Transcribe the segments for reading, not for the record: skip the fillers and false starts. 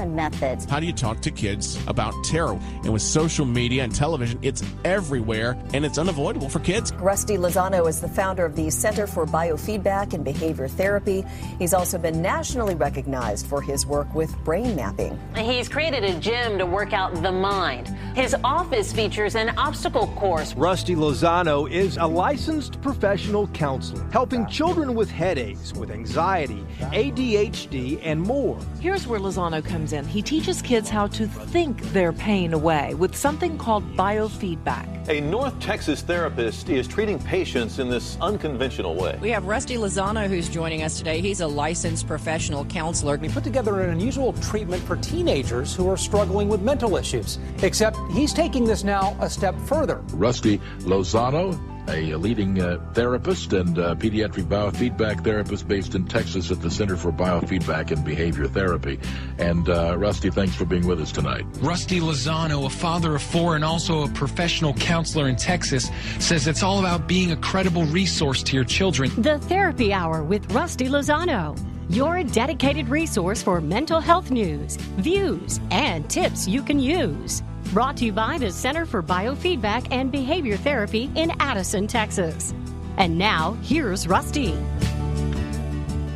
and methods. How do you talk to kids about terror? And with social media and television, it's everywhere, and it's unavoidable for kids. Rusty Lozano is the founder of the Center for Biofeedback and Behavior Therapy. He's also been nationally recognized for his work with brain mapping. He's created a gym to work out the mind. His office features an obstacle course. Rusty Lozano is a licensed professional counselor, helping children with headaches, with anxiety, ADHD, and more. Here's where Lozano comes in. He teaches kids how to think their pain away with something called biofeedback. A North Texas therapist is treating patients in this unconventional way. We have Rusty Lozano who's joining us today. He's a licensed professional counselor. He put together an unusual treatment for teenagers who are struggling with mental issues, except he's taking this now a step further. Rusty Lozano, a leading therapist and pediatric biofeedback therapist based in Texas at the Center for Biofeedback and Behavior Therapy. And Rusty, thanks for being with us tonight. Rusty Lozano, a father of 4 and also a professional counselor in Texas, says it's all about being a credible resource to your children. The Therapy Hour with Rusty Lozano, your dedicated resource for mental health news, views, and tips you can use. Brought to you by the Center for Biofeedback and Behavior Therapy in Addison, Texas. And now, here's Rusty.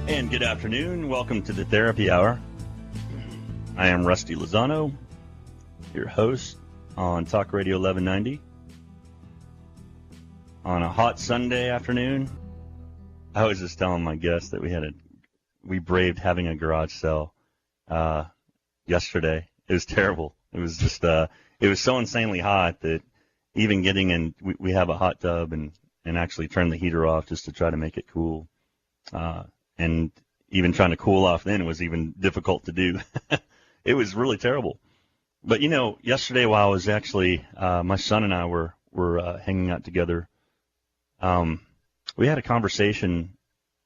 And good afternoon. Welcome to the Therapy Hour. I am Rusty Lozano, your host on Talk Radio 1190. On a hot Sunday afternoon, I was just telling my guests that we braved having a garage sale yesterday. It was terrible. It was just it was so insanely hot that even getting in, we have a hot tub and actually turn the heater off just to try to make it cool. And even trying to cool off then was even difficult to do. It was really terrible. But, yesterday while I was actually, my son and I were hanging out together, we had a conversation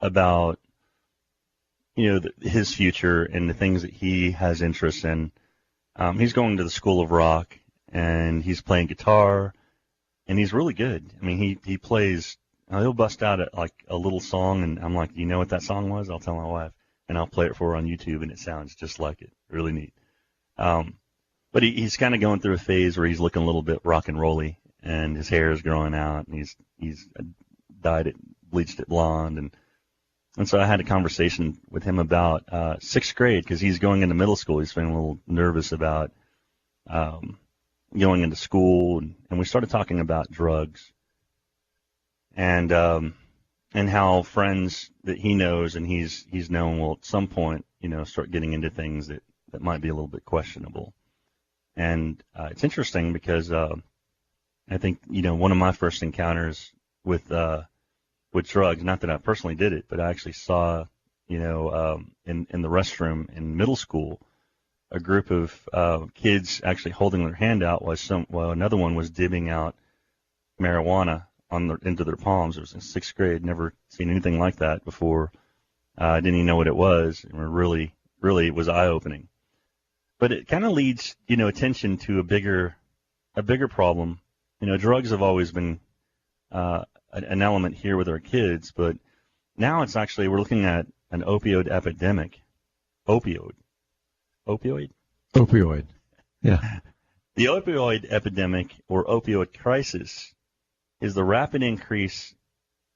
about, his future and the things that he has interest in. He's going to the School of Rock, and he's playing guitar, and he's really good. I mean, he plays, he'll bust out like a little song, and I'm like, do you know what that song was? I'll tell my wife, and I'll play it for her on YouTube, and it sounds just like it. Really neat. But he's kind of going through a phase where he's looking a little bit rock and rolly, and his hair is growing out, and he's dyed it, bleached it blonde, and so I had a conversation with him about 6th grade because he's going into middle school. He's feeling a little nervous about going into school, and we started talking about drugs and how friends that he knows and he's known will at some point start getting into things that might be a little bit questionable. And it's interesting because I think one of my first encounters with drugs, not that I personally did it, but I actually saw, in the restroom in middle school, a group of kids actually holding their hand out while another one was dibbing out marijuana into their palms. It was in 6th grade. Never seen anything like that before. I didn't even know what it was. And really, it was eye-opening. But it kind of leads, attention to a bigger problem. Drugs have always been an element here with our kids, but now it's actually, we're looking at an opioid epidemic. Opioid? Yeah. The opioid epidemic, or opioid crisis, is the rapid increase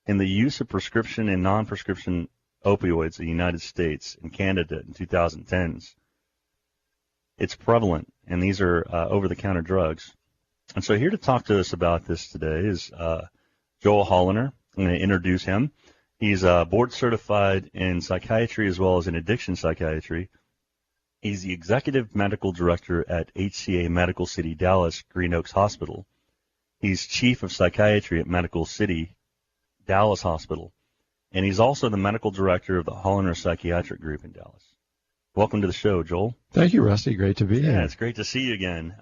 in the use of prescription and non-prescription opioids in the United States and Canada in 2010s. It's prevalent, and these are over-the-counter drugs. And so here to talk to us about this today is Joel Holliner. I'm going to introduce him. He's board certified in psychiatry as well as in addiction psychiatry. He's the executive medical director at HCA Medical City Dallas Green Oaks Hospital. He's chief of psychiatry at Medical City Dallas Hospital. And he's also the medical director of the Holliner Psychiatric Group in Dallas. Welcome to the show, Joel. Thank you, Rusty. Great to be here. Yeah, it's great to see you again.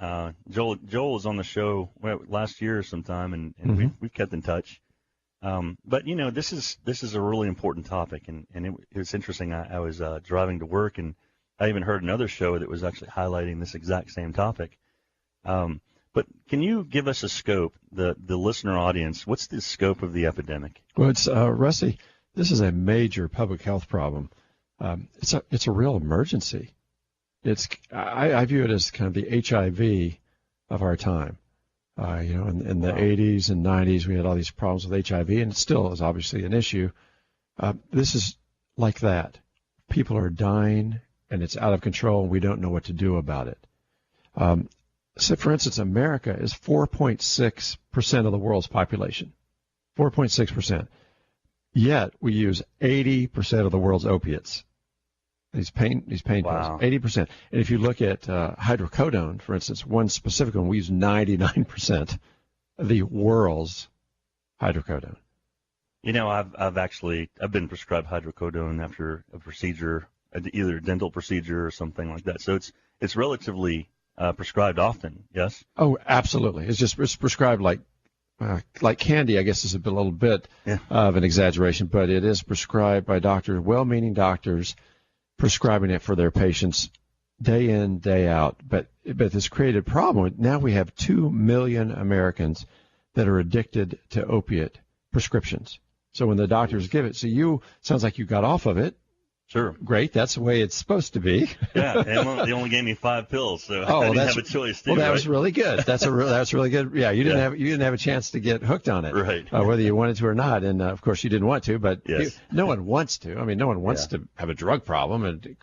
Joel was on the show last year sometime, and we've kept in touch. But this is a really important topic, and it was interesting. I was driving to work, and I even heard another show that was actually highlighting this exact same topic. But can you give us a scope, the listener audience? What's the scope of the epidemic? Well, it's Rusty. This is a major public health problem. It's a real emergency. I view it as kind of the HIV of our time. In the 80s and 90s, we had all these problems with HIV, and it still is obviously an issue. This is like that. People are dying, and it's out of control, and we don't know what to do about it. So, for instance, America is 4.6% of the world's population. 4.6%. Yet we use 80% of the world's opiates. These pain pills, 80%. And if you look at hydrocodone, for instance, one specific one, we use 99% of the world's hydrocodone. I've been prescribed hydrocodone after a procedure, either a dental procedure or something like that. So it's relatively prescribed often. Yes. Oh, absolutely. It's prescribed like candy. I guess is a little bit of an exaggeration, but it is prescribed by doctors, well-meaning doctors, prescribing it for their patients day in, day out. But this created a problem. Now we have 2 million Americans that are addicted to opiate prescriptions. So when the doctors give it, sounds like you got off of it. Sure. Great. That's the way it's supposed to be. Yeah. And they only gave me 5 pills, so I didn't have a choice. That was really good. That's really good. Yeah. You didn't have a chance to get hooked on it. Right. Whether you wanted to or not. And of course you didn't want to, but yes. No one wants to. I mean, no one wants to have a drug problem, and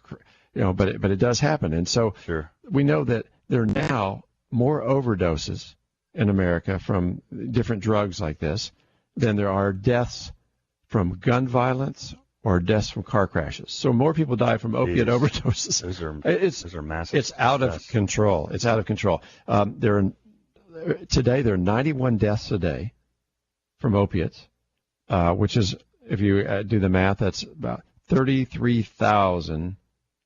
but it does happen. And so we know that there are now more overdoses in America from different drugs like this than there are deaths from gun violence or deaths from car crashes. So more people die from opiate overdoses. Those are massive. It's out of control. It's out of control. Today there are 91 deaths a day from opiates, which is, if you do the math, that's about 33,000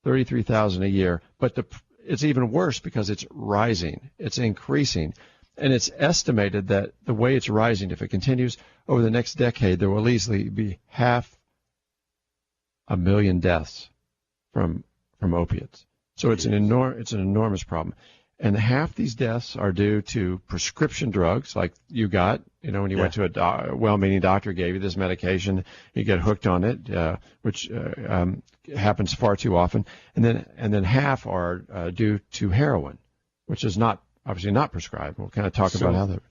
a year. But it's even worse because it's rising. It's increasing. And it's estimated that the way it's rising, if it continues over the next decade, there will easily be 500,000 deaths from opiates. So it's an enormous problem. And half these deaths are due to prescription drugs like you got, when you went to a well-meaning doctor, gave you this medication, you get hooked on it, which happens far too often. And then half are due to heroin, which is obviously not prescribed. We'll kind of talk about how that.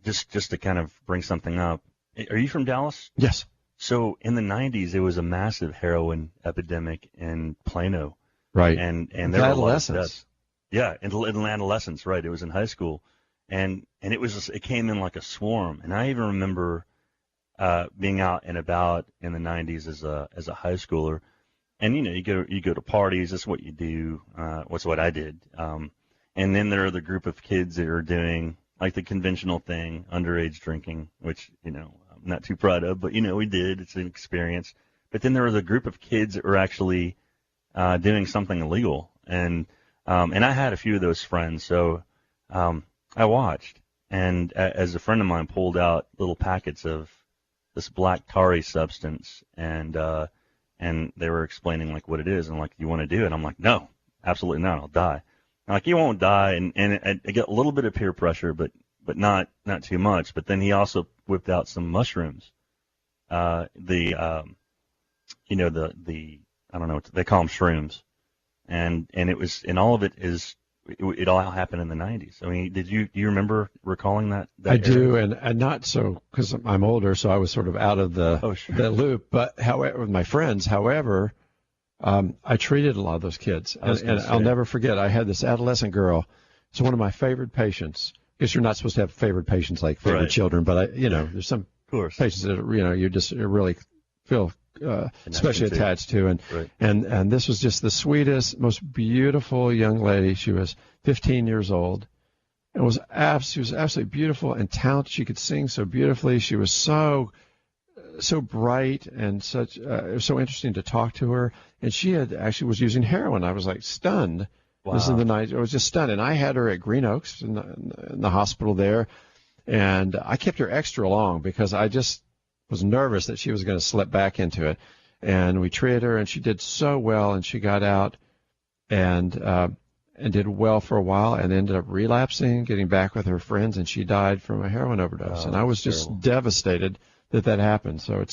Just to kind of bring something up, are you from Dallas? Yes. So in the 90s, there was a massive heroin epidemic in Plano. Right. And there were a lot of deaths. Yeah, in adolescence, right. It was in high school. And it came in like a swarm. And I even remember being out and about in the 90s as a high schooler. And, you go to parties. That's what you do. What's what I did. And then there are the group of kids that are doing like the conventional thing, underage drinking, which, I'm not too proud of, but, we did. It's an experience. But then there was a group of kids that were actually doing something illegal. And I had a few of those friends. So I watched. And as a friend of mine pulled out little packets of this black tarry substance, and they were explaining, like, what it is. And, like, you want to do it? I'm like, no, absolutely not. I'll die. Like, you won't die, and I get a little bit of peer pressure, but not too much. But then he also whipped out some mushrooms. I don't know what they call them, shrooms, and it was, and all of it is, it all happened in the 90s. I mean, do you remember recalling that I do, and not so, because I'm older, so I was sort of out of the loop. But however, with my friends, I treated a lot of those kids, and I'll never forget. I had this adolescent girl. It's one of my favorite patients. I guess you're not supposed to have favorite patients like favorite children, but there's some patients that you just really feel especially attached to, and this was just the sweetest, most beautiful young lady. She was 15 years old, and she was absolutely beautiful and talented. She could sing so beautifully. She was so bright and such. It was so interesting to talk to her. And she was using heroin. I was like stunned. Wow. This is in the night. I was just stunned. And I had her at Green Oaks in the hospital there, and I kept her extra long because I just was nervous that she was going to slip back into it. And we treated her, and she did so well. And she got out and did well for a while, and ended up relapsing, getting back with her friends, and she died from a heroin overdose. And I was just devastated that happened. So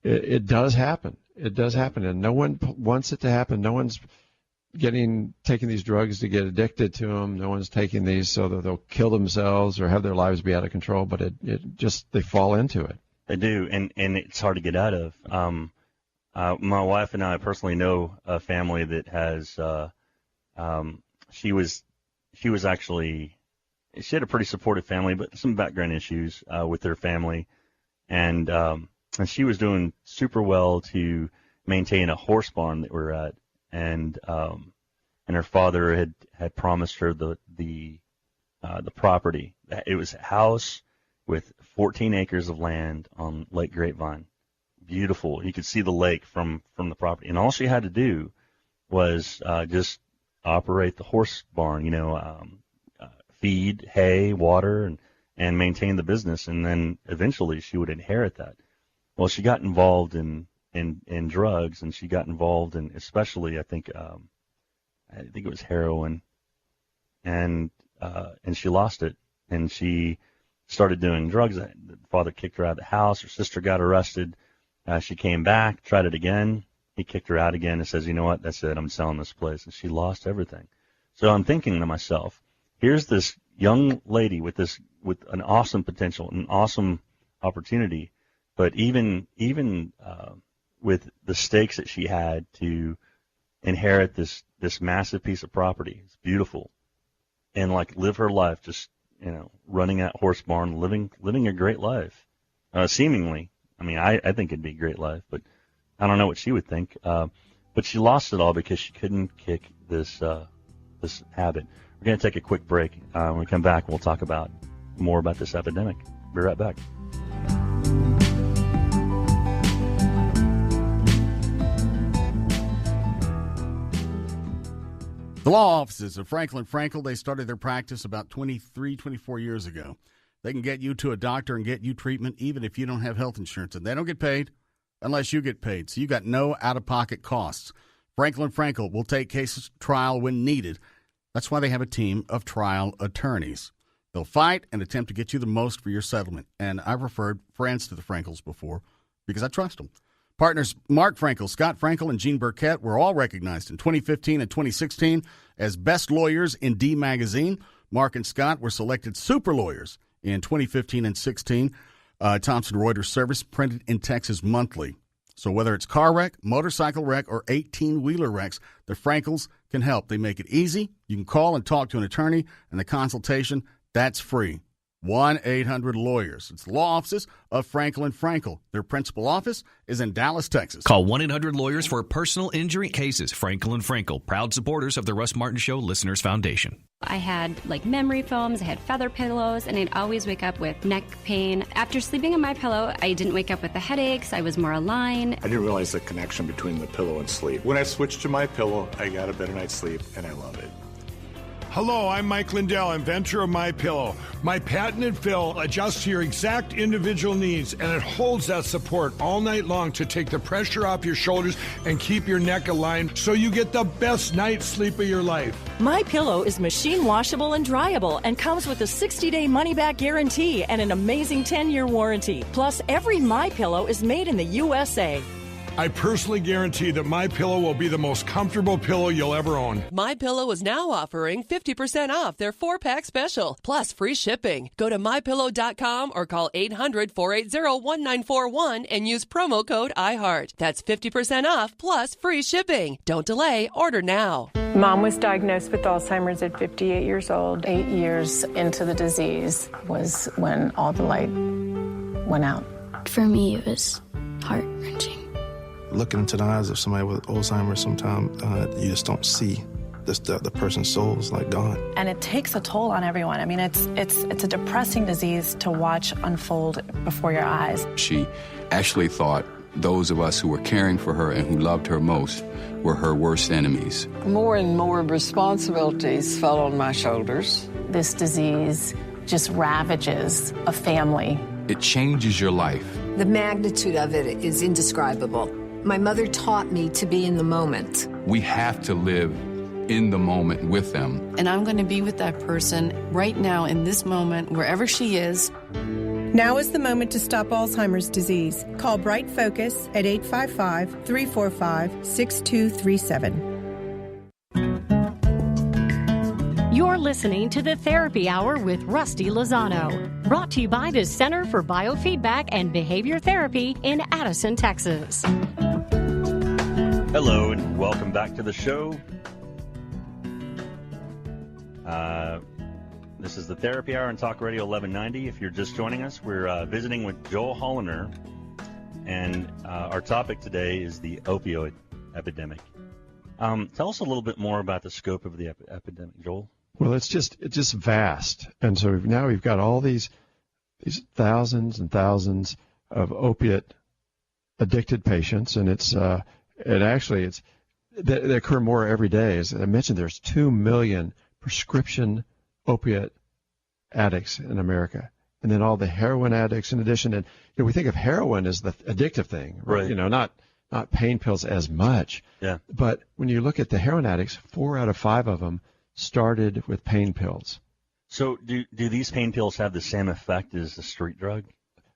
it does happen. It does happen, and no one wants it to happen. No one's taking these drugs to get addicted to them. No one's taking these so that they'll kill themselves or have their lives be out of control, but they fall into it. They do, and it's hard to get out of. My wife and I personally know a family that has, she had a pretty supportive family, but some background issues with their family, and she was doing super well to maintain a horse barn that we're at, and her father had promised her the property. It was a house with 14 acres of land on Lake Grapevine. Beautiful. You could see the lake from the property, and all she had to do was just operate the horse barn, feed, hay, water, and maintain the business, and then eventually she would inherit that. Well, she got involved in drugs, and she got involved in, especially, I think it was heroin, and she lost it, and she started doing drugs. The father kicked her out of the house. Her sister got arrested. She came back, tried it again. He kicked her out again and says, you know what, that's it, I'm selling this place. And she lost everything. So I'm thinking to myself, here's this young lady with an awesome potential, an awesome opportunity, but even with the stakes that she had to inherit this massive piece of property, it's beautiful, and live her life just running that horse barn, living a great life, seemingly. I mean, I think it'd be a great life, but I don't know what she would think. But she lost it all because she couldn't kick this habit. We're going to take a quick break. When we come back, we'll talk more about this epidemic. Be right back. The law offices of Franklin Frankel, they started their practice about 24 years ago. They can get you to a doctor and get you treatment even if you don't have health insurance. And they don't get paid unless you get paid. So you got no out-of-pocket costs. Franklin Frankel will take cases to trial when needed. That's why they have a team of trial attorneys. They'll fight and attempt to get you the most for your settlement. And I've referred friends to the Frankels before because I trust them. Partners Mark Frankel, Scott Frankel, and Gene Burkett were all recognized in 2015 and 2016 as Best Lawyers in D Magazine. Mark and Scott were selected Super Lawyers in 2015 and 16. Thomson Reuters Service, printed in Texas monthly. So whether it's car wreck, motorcycle wreck, or 18-wheeler wrecks, the Frankels can help. They make it easy. You can call and talk to an attorney, and the consultation, that's free. 1-800-LAWYERS. It's the law offices of Franklin Frankel. Their principal office is in Dallas, Texas. Call 1-800-LAWYERS for personal injury cases. Franklin Frankel, proud supporters of the Russ Martin Show Listeners Foundation. I had memory foams, I had feather pillows, and I'd always wake up with neck pain. After sleeping on my pillow, I didn't wake up with the headaches. I was more aligned. I didn't realize the connection between the pillow and sleep. When I switched to my pillow, I got a better night's sleep, and I love it. Hello, I'm Mike Lindell, inventor of MyPillow. My patented fill adjusts to your exact individual needs, and it holds that support all night long to take the pressure off your shoulders and keep your neck aligned so you get the best night's sleep of your life. MyPillow is machine washable and dryable and comes with a 60-day money-back guarantee and an amazing 10-year warranty. Plus, every MyPillow is made in the USA. I personally guarantee that MyPillow will be the most comfortable pillow you'll ever own. MyPillow is now offering 50% off their 4-pack special, plus free shipping. Go to MyPillow.com or call 800-480-1941 and use promo code iHeart. That's 50% off plus free shipping. Don't delay. Order now. Mom was diagnosed with Alzheimer's at 58 years old. 8 years into the disease was when all the light went out. For me, it was heart-wrenching. Looking into the eyes of somebody with Alzheimer's, sometimes you just don't see the person's soul is gone. And it takes a toll on everyone. I mean, it's a depressing disease to watch unfold before your eyes. She actually thought those of us who were caring for her and who loved her most were her worst enemies. More and more responsibilities fell on my shoulders. This disease just ravages a family. It changes your life. The magnitude of it is indescribable. My mother taught me to be in the moment. We have to live in the moment with them. And I'm going to be with that person right now in this moment, wherever she is. Now is the moment to stop Alzheimer's disease. Call Bright Focus at 855-345-6237. You're listening to the Therapy Hour with Rusty Lozano, brought to you by the Center for Biofeedback and Behavior Therapy in Addison, Texas. Hello, and welcome back to the show. This is the Therapy Hour on Talk Radio 1190. If you're just joining us, we're visiting with Joel Holliner, and our topic today is the opioid epidemic. Tell us a little bit more about the scope of the epidemic, Joel. Well, it's just vast, and so now we've got all these thousands and thousands of opiate addicted patients, and they occur more every day. As I mentioned, there's 2 million prescription opiate addicts in America, and then all the heroin addicts in addition. And we think of heroin as the addictive thing, right? Not pain pills as much. Yeah. But when you look at the heroin addicts, 4 out of 5 of them started with pain pills. So do these pain pills have the same effect as the street drug?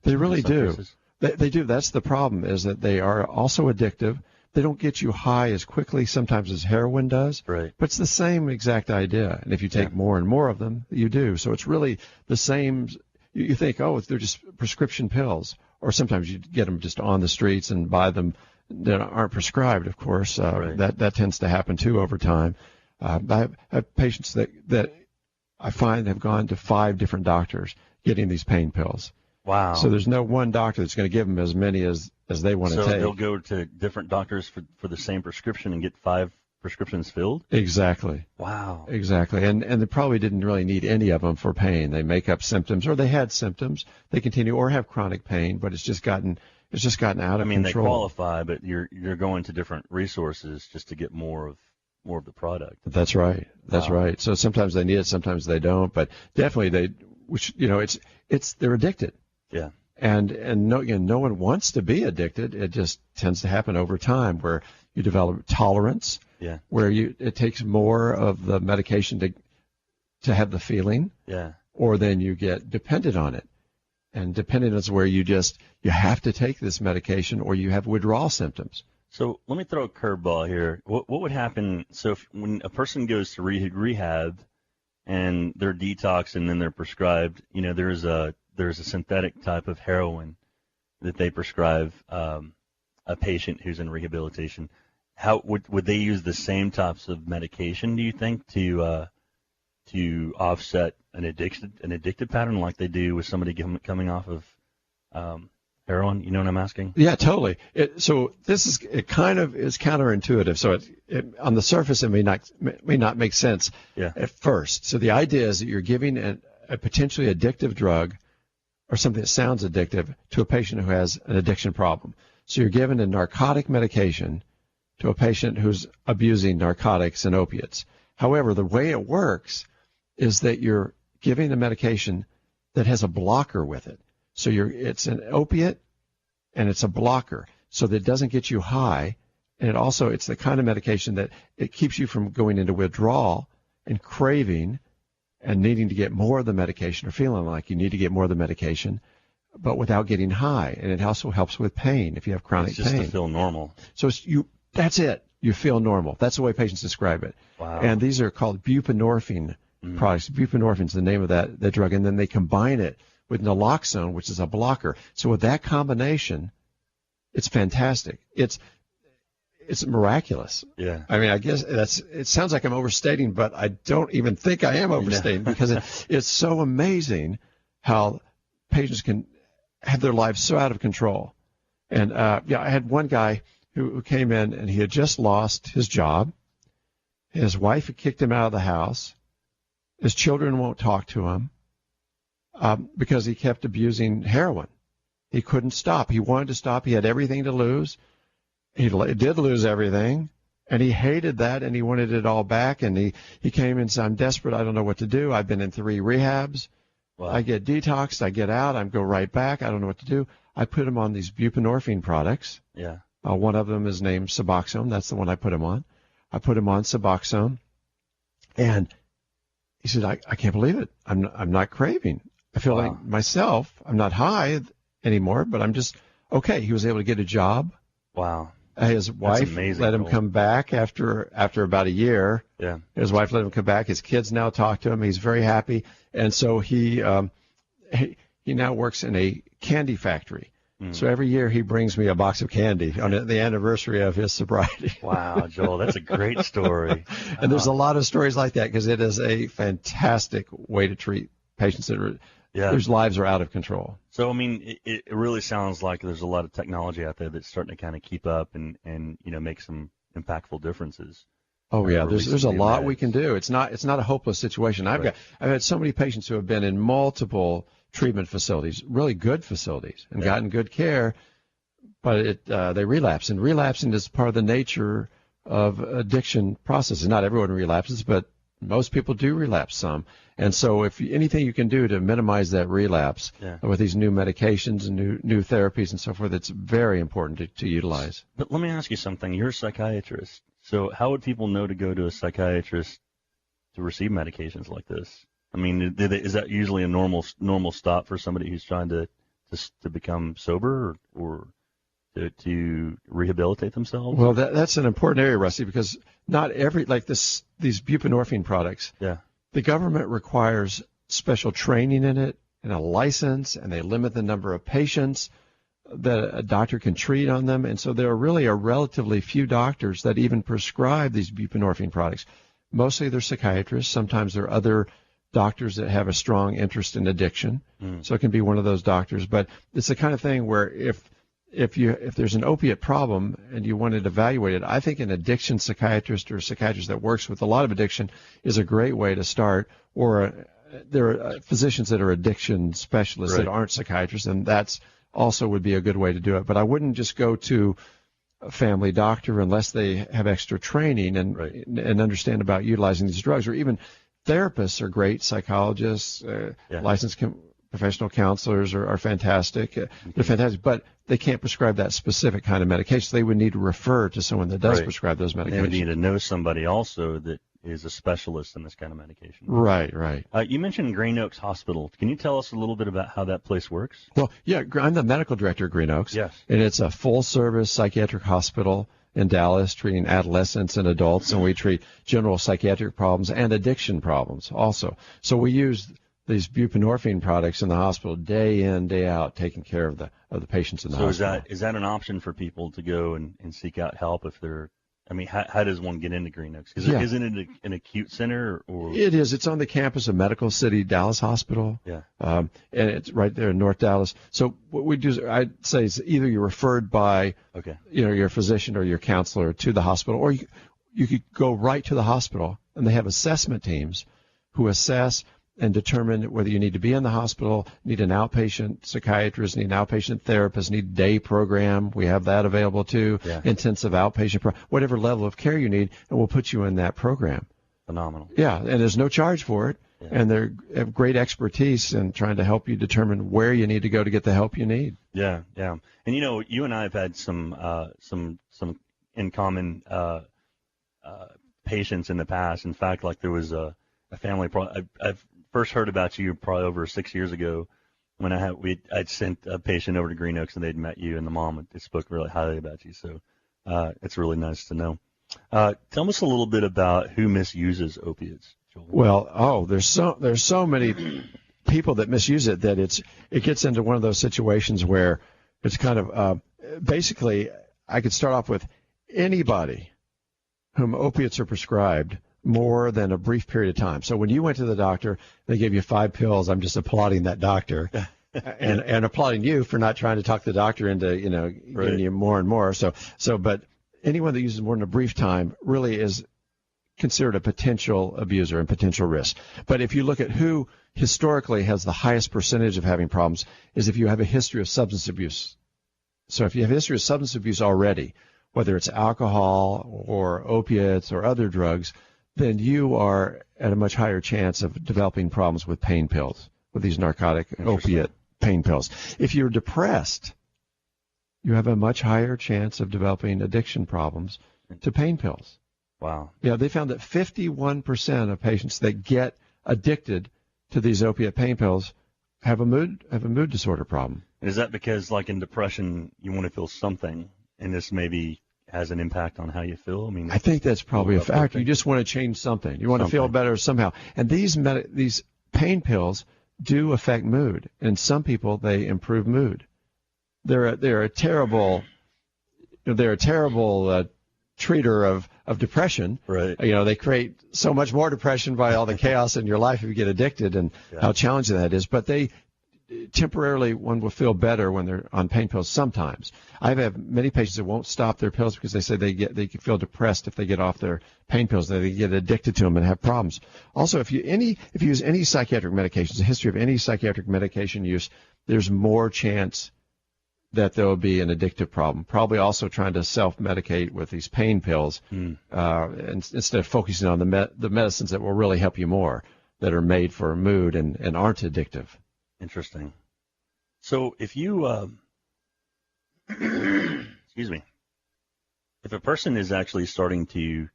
They really do. They do. That's the problem, is that they are also addictive. They don't get you high as quickly sometimes as heroin does, right? But it's the same exact idea. And if you take more and more of them, you do. So it's really the same. You think, oh, they're just prescription pills. Or sometimes you get them just on the streets and buy them that aren't prescribed, of course. That tends to happen, too, over time. I have patients that I find have gone to 5 different doctors getting these pain pills. Wow. So there's no one doctor that's going to give them as many as they want to take. So they'll go to different doctors for the same prescription and get 5 prescriptions filled? Exactly. Wow. Exactly. And they probably didn't really need any of them for pain. They make up symptoms, or they had symptoms. They continue or have chronic pain, but it's just gotten out of control. I mean, they qualify, but you're going to different resources just to get more of the product. That's right. That's right. So sometimes they need it, sometimes they don't, but definitely they're addicted. Yeah. And no one wants to be addicted. It just tends to happen over time, where you develop tolerance. Yeah. Where it takes more of the medication to have the feeling. Yeah. Or then you get dependent on it. And dependent is where you have to take this medication, or you have withdrawal symptoms. So let me throw a curveball here. What would happen? So when a person goes to rehab and they're detoxed and then they're prescribed, there's a synthetic type of heroin that they prescribe a patient who's in rehabilitation. How would they use the same types of medication, do you think, to offset an addictive pattern like they do with somebody coming off of heroin? You know what I'm asking? Yeah, totally. So it kind of is counterintuitive. So it on the surface it may not make sense at first. So the idea is that you're giving a potentially addictive drug, or something that sounds addictive, to a patient who has an addiction problem. So you're giving a narcotic medication to a patient who's abusing narcotics and opiates. However, the way it works is that you're giving a medication that has a blocker with it. So it's an opiate and it's a blocker, so that it doesn't get you high, and it's the kind of medication that it keeps you from going into withdrawal and craving and needing to get more of the medication, or feeling like you need to get more of the medication, but without getting high. And it also helps with pain if you have chronic pain. It's just to feel normal. So that's it. You feel normal. That's the way patients describe it. Wow. And these are called buprenorphine products. Buprenorphine is the name of that drug, and then they combine it with naloxone, which is a blocker. So with that combination, it's fantastic. It's miraculous. Yeah. I mean, I guess it sounds like I'm overstating, but I don't even think I am overstating because it's so amazing how patients can have their lives so out of control. And I had one guy who came in, and he had just lost his job. His wife had kicked him out of the house. His children won't talk to him because he kept abusing heroin. He couldn't stop. He wanted to stop. He had everything to lose. He did lose everything, and he hated that, and he wanted it all back. And he came in and said, I'm desperate. I don't know what to do. I've been in 3 rehabs. Wow. I get detoxed. I get out. I go right back. I don't know what to do. I put him on these buprenorphine products. Yeah. One of them is named Suboxone. That's the one I put him on. I put him on Suboxone, and he said, I can't believe it. I'm not craving. I feel like myself. I'm not high anymore, but I'm just okay. He was able to get a job. Wow. His wife let him come back after about a year. Yeah. His wife let him come back. His kids now talk to him. He's very happy. And so he now works in a candy factory. So every year he brings me a box of candy on the anniversary of his sobriety. Wow, Joel, that's a great story. And there's a lot of stories like that because it is a fantastic way to treat patients that are, whose lives are out of control. So, I mean, it really sounds like there's a lot of technology out there that's starting to kind of keep up and make some impactful differences. Oh yeah, there's a lot we can do. It's not a hopeless situation. I've had so many patients who have been in multiple treatment facilities, really good facilities, and gotten good care, but they relapse. And relapsing is part of the nature of addiction processes. Not everyone relapses, but most people do relapse some. And so if anything you can do to minimize that relapse with these new medications and new therapies and so forth, it's very important to utilize. But let me ask you something. You're a psychiatrist. So how would people know to go to a psychiatrist to receive medications like this? I mean, is that usually a normal stop for somebody who's trying to become sober or to rehabilitate themselves? Well, that's an important area, Rusty, because not every these buprenorphine products. Yeah. The government requires special training in it and a license, and they limit the number of patients that a doctor can treat on them, and so there are really a relatively few doctors that even prescribe these buprenorphine products. Mostly they're psychiatrists. Sometimes there are other doctors that have a strong interest in addiction, so it can be one of those doctors. But it's the kind of thing where if there's an opiate problem and you want it evaluated, I think an addiction psychiatrist or a psychiatrist that works with a lot of addiction is a great way to start. Or there are physicians that are addiction specialists that aren't psychiatrists, and that's also would be a good way to do it. But I wouldn't just go to a family doctor unless they have extra training and understand about utilizing these drugs. Or even therapists are great, psychologists, licensed professional counselors are fantastic. They're fantastic, but they can't prescribe that specific kind of medication. They would need to refer to someone that does prescribe those medications. They would need to know somebody also that is a specialist in this kind of medication. Right. You mentioned Green Oaks Hospital. Can you tell us a little bit about how that place works? Well, yeah, I'm the medical director at Green Oaks. Yes. And it's a full-service psychiatric hospital in Dallas, treating adolescents and adults, and we treat general psychiatric problems and addiction problems also. So we use these buprenorphine products in the hospital day in, day out, taking care of the patients in the hospital. So is that an option for people to go and seek out help if they're? I mean, how does one get into Green Oaks? Isn't it an acute center? Or? It is. It's on the campus of Medical City Dallas Hospital. Yeah. And it's right there in North Dallas. So what we do is, I'd say, is either you're referred by, your physician or your counselor to the hospital, or you could go right to the hospital, and they have assessment teams who assess and determine whether you need to be in the hospital, need an outpatient psychiatrist, need an outpatient therapist, need a day program. We have that available too, intensive outpatient, whatever level of care you need, and we'll put you in that program. Phenomenal. Yeah, and there's no charge for it, and they have great expertise in trying to help you determine where you need to go to get the help you need. Yeah. And you and I have had some in common patients in the past. In fact, like there was a family. I've first heard about you probably over 6 years ago when I'd sent a patient over to Green Oaks and they'd met you, and the mom had spoke really highly about you. So it's really nice to know. Tell us a little bit about who misuses opiates, Joel. Well, there's so many people that misuse it that it gets into one of those situations where it's kind of basically, I could start off with anybody whom opiates are prescribed more than a brief period of time. So when you went to the doctor, they gave you 5 pills. I'm just applauding that doctor and applauding you for not trying to talk the doctor into, giving you more and more. But anyone that uses more than a brief time really is considered a potential abuser and potential risk. But if you look at who historically has the highest percentage of having problems, is if you have a history of substance abuse. So if you have a history of substance abuse already, whether it's alcohol or opiates or other drugs, then you are at a much higher chance of developing problems with pain pills, with these narcotic opiate pain pills. If you're depressed, you have a much higher chance of developing addiction problems to pain pills. Wow. Yeah, they found that 51% of patients that get addicted to these opiate pain pills have a mood disorder problem. Is that because, like in depression, you want to feel something, and this maybe has an impact on how you feel? I mean, I think that's probably a factor. You just want to change something. You want to feel better somehow. And these pain pills do affect mood. And some people, they improve mood. They're a terrible treater of depression. Right. They create so much more depression by all the chaos in your life if you get addicted, and how challenging that is. But they temporarily, one will feel better when they're on pain pills sometimes. I've had many patients that won't stop their pills because they say they feel depressed if they get off their pain pills. They get addicted to them and have problems. Also, if you use any psychiatric medications, a history of any psychiatric medication use, there's more chance that there will be an addictive problem. Probably also trying to self-medicate with these pain pills instead of focusing on the medicines that will really help you more, that are made for mood and aren't addictive. Interesting. So if you, excuse me, if a person is actually starting to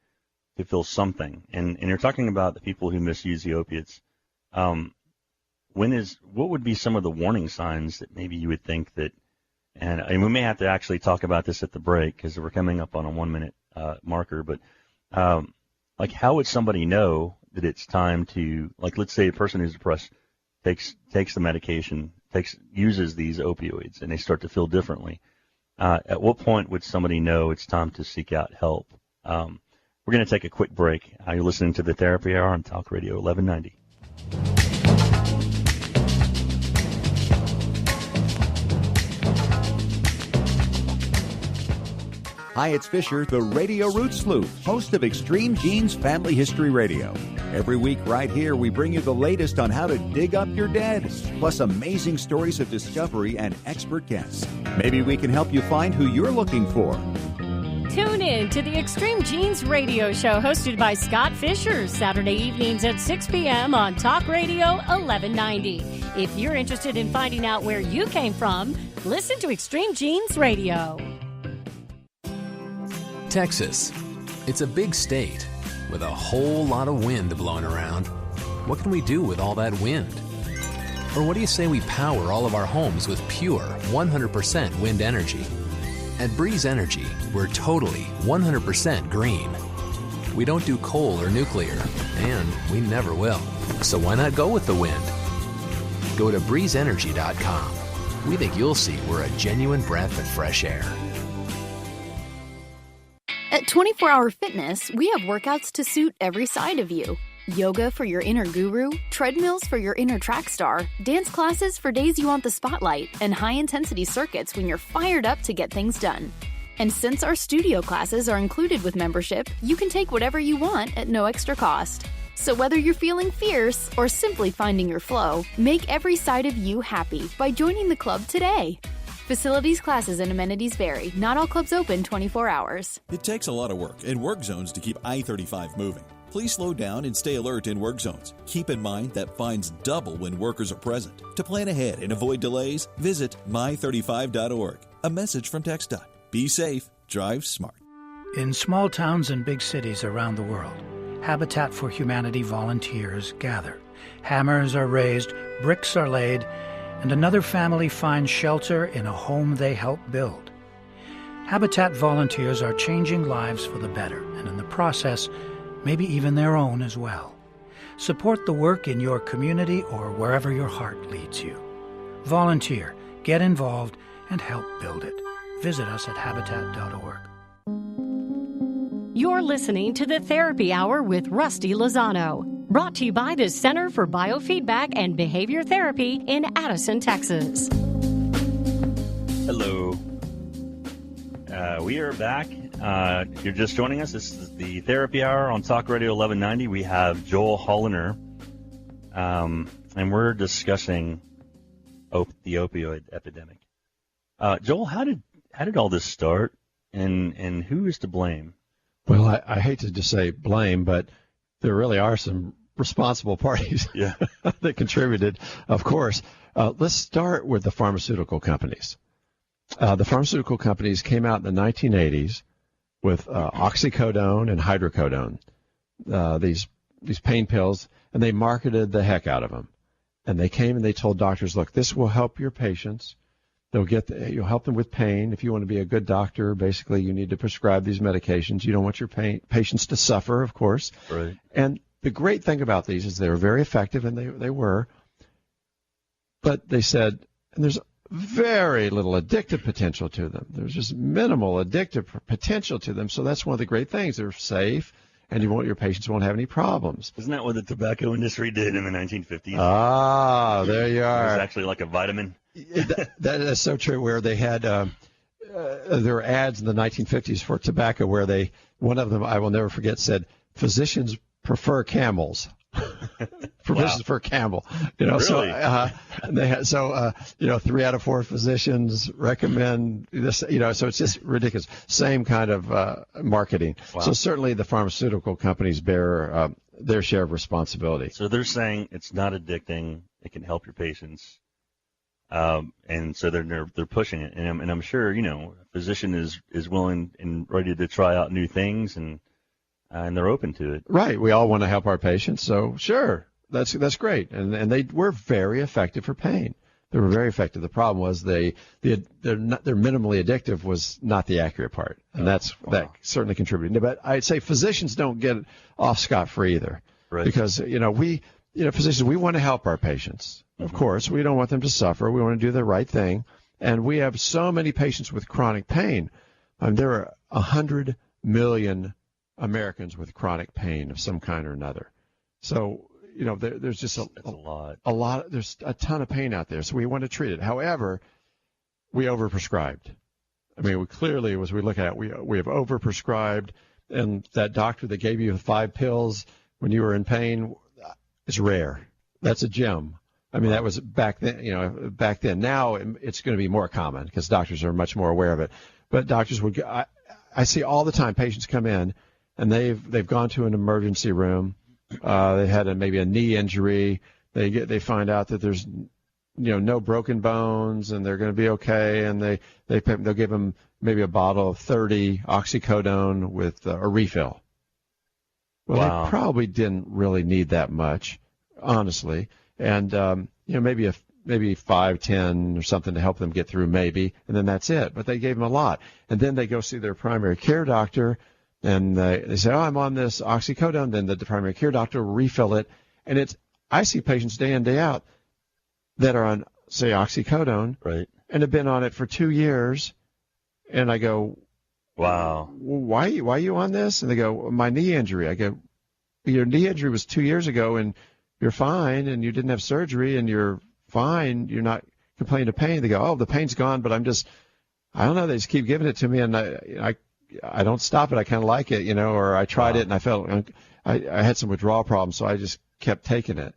feel something, and you're talking about the people who misuse the opiates, what would be some of the warning signs that maybe you would think that, and we may have to actually talk about this at the break because we're coming up on a 1 minute marker, but like how would somebody know that it's time to, like, let's say a person who's depressed takes the medication, uses these opioids, and they start to feel differently. At what point would somebody know it's time to seek out help? We're going to take a quick break. You're listening to the Therapy Hour on Talk Radio 1190. Hi, it's Fisher, the Radio Root Sleuth, host of Extreme Genes Family History Radio. Every week right here, we bring you the latest on how to dig up your dead, plus amazing stories of discovery and expert guests. Maybe we can help you find who you're looking for. Tune in to the Extreme Genes Radio Show, hosted by Scott Fisher, Saturday evenings at 6 p.m. on Talk Radio 1190. If you're interested in finding out where you came from, listen to Extreme Genes Radio. Texas. It's a big state with a whole lot of wind blowing around. What can we do with all that wind? Or what do you say we power all of our homes with pure 100% wind energy? At Breeze Energy, we're totally 100% green. We don't do coal or nuclear, and we never will. So why not go with the wind? Go to breezeenergy.com. We think you'll see we're a genuine breath of fresh air. At 24 Hour Fitness, we have workouts to suit every side of you. Yoga for your inner guru, treadmills for your inner track star, dance classes for days you want the spotlight, and high-intensity circuits when you're fired up to get things done. And since our studio classes are included with membership, you can take whatever you want at no extra cost. So whether you're feeling fierce or simply finding your flow, make every side of you happy by joining the club today. Facilities, classes, and amenities vary. Not all clubs open 24 hours. It takes a lot of work and work zones to keep I-35 moving. Please slow down and stay alert in work zones. Keep in mind that fines double when workers are present. To plan ahead and avoid delays, visit my35.org. A message from TxDOT. Be safe, drive smart. In small towns and big cities around the world, Habitat for Humanity volunteers gather. Hammers are raised, bricks are laid, and another family finds shelter in a home they help build. Habitat volunteers are changing lives for the better, and in the process, maybe even their own as well. Support the work in your community or wherever your heart leads you. Volunteer, get involved, and help build it. Visit us at habitat.org. You're listening to the Therapy Hour with Rusty Lozano, brought to you by the Center for Biofeedback and Behavior Therapy in Addison, Texas. Hello. We are back. If you're just joining us, this is the Therapy Hour on Talk Radio 1190. We have Joel Holliner, and we're discussing the opioid epidemic. Joel, how did all this start, and who is to blame? Well, I hate to just say blame, but there really are some responsible parties that contributed, of course. Let's start with the pharmaceutical companies. The pharmaceutical companies came out in the 1980s with oxycodone and hydrocodone, these pain pills, and they marketed the heck out of them. And they came and they told doctors, look, this will help your patients. You'll help them with pain. If you want to be a good doctor, basically you need to prescribe these medications. You don't want your patients to suffer, of course. Right. And the great thing about these is they were very effective, and they were. But they said, and there's very little addictive potential to them. There's just minimal addictive potential to them. So that's one of the great things. They're safe, and your patients won't have any problems. Isn't that what the tobacco industry did in the 1950s? Ah, there you are. It was actually like a vitamin. That is so true. Where they had there were ads in the 1950s for tobacco where one of them I will never forget said, "Physicians prefer Camels." Physicians prefer Camel. Really? So 3 out of 4 physicians recommend this. So it's just ridiculous. Same kind of marketing. Wow. So certainly the pharmaceutical companies bear their share of responsibility. So they're saying it's not addicting. It can help your patients. And so they're pushing it, and I'm sure a physician is willing and ready to try out new things, and they're open to it. Right, we all want to help our patients, so sure, that's great, and they were very effective for pain. They were very effective. The problem was they're minimally addictive was not the accurate part, and that certainly contributed. But I'd say physicians don't get off scot-free either, right? Because physicians, we want to help our patients. Of course, we don't want them to suffer. We want to do the right thing. And we have so many patients with chronic pain. There are 100 million Americans with chronic pain of some kind or another. So, there's just a lot. There's a ton of pain out there. So we want to treat it. However, we overprescribed. I mean, we clearly, as we look at it, we have overprescribed. And that doctor that gave you 5 pills when you were in pain is rare. That's a gem. I mean, that was back then, back then. Now it's going to be more common because doctors are much more aware of it. But doctors I see all the time patients come in and they've gone to an emergency room. They had maybe a knee injury. They find out that there's, no broken bones and they're going to be okay. And they'll give them maybe a bottle of 30 oxycodone with a refill. Well, wow. They probably didn't really need that much, honestly. And, maybe 5, 10 or something to help them get through maybe, and then that's it. But they gave them a lot. And then they go see their primary care doctor, and they say, I'm on this oxycodone. Then the primary care doctor will refill it. And I see patients day in, day out that are on, say, oxycodone, right, and have been on it for 2 years. And I go, wow, why are you on this? And they go, my knee injury. I go, your knee injury was 2 years ago, and you're fine, and you didn't have surgery, and you're fine. You're not complaining of pain. They go, oh, the pain's gone, but I don't know. They just keep giving it to me, and I don't stop it. I kind of like it, or I tried it, and I felt I had some withdrawal problems, so I just kept taking it.